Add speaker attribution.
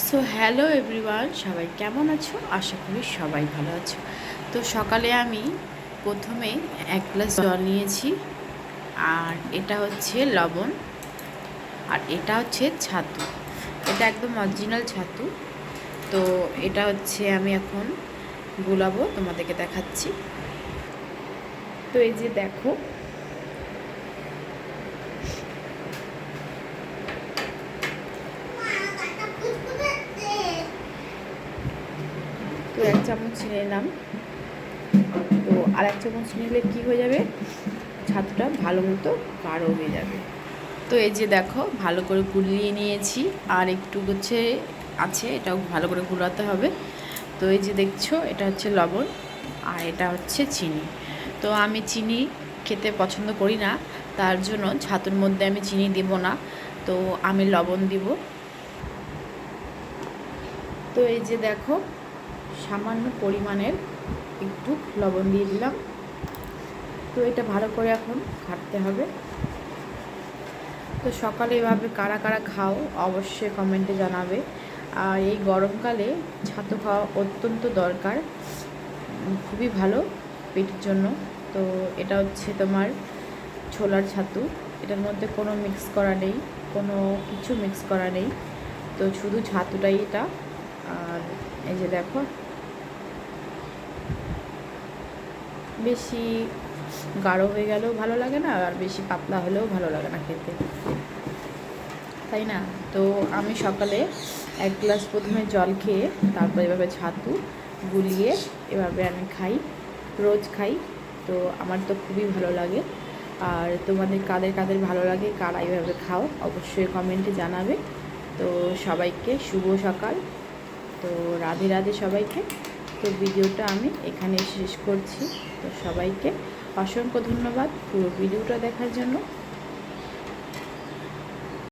Speaker 1: So hello everyone, সবাই কেমন আছো? আশা করি সবাই ভালো আছো। তো সকালে আমি প্রথমে 1 গ্লাস জল নিয়েছি, আর এটা হচ্ছে লবণ, আর এটা হচ্ছে ছাতু। এটা একদম অরিজিনাল ছাতু। তো এটা হচ্ছে আমি এখন গুলাবো, তোমাদেরকে দেখাচ্ছি। তো এই যে দেখো, তো 1 চামচ চিনি নিলাম। তো আর 1 চামচ নিলে কী হয়ে যাবে, ছাতুটা ভালো মতো গাঢ় হয়ে যাবে। তো এই যে দেখো, ভালো করে গুলিয়ে নিয়েছি, আর একটু হচ্ছে আছে, এটাও ভালো করে গুলাতে হবে। তো এই যে দেখছো, এটা হচ্ছে লবণ আর এটা হচ্ছে চিনি। তো আমি চিনি খেতে পছন্দ করি না, তার জন্য ছাতুর মধ্যে আমি চিনি দিব না, তো আমি লবণ দিব। তো এই যে দেখো, সামান্য পরিমাণের একটু লবণ দিয়ে দিলাম। তো এটা ভালো করে এখন ঘাঁটতে হবে। তো সকালে এভাবে কারা কারা খাও অবশ্যই কমেন্টে জানাবে। আর এই গরমকালে ছাতু খাওয়া অত্যন্ত দরকার, খুবই ভালো পেটের জন্য। তো এটা হচ্ছে তোমার ছোলার ছাতু, এটার মধ্যে কোনো মিক্স করা নেই, কোনো কিছু মিক্স করা নেই, তো শুধু ছাতুটাই এটা। আর এই যে দেখো, বেশি গাঢ় হয়ে গেলেও ভালো লাগে না, আর বেশি পাতলা হলেও ভালো লাগে না খেতে, তাই না? তো আমি সকালে 1 গ্লাস প্রথমে জল খেয়ে তারপর এভাবে ছাতু গুলিয়ে এভাবে আমি খাই, রোজ খাই। তো আমার তো খুবই ভালো লাগে। আর তোমাদের কাদের কাদের ভালো লাগে, কারা এইভাবে খাও, অবশ্যই কমেন্টে জানাবে। তো সবাইকে শুভ সকাল। তো রাধে রাধে সবাইকে। তো ভিডিওটা আমি এখানে শেষ করছি। তো সবাইকে অসংখ্য ধন্যবাদ পুরো ভিডিওটা দেখার জন্য।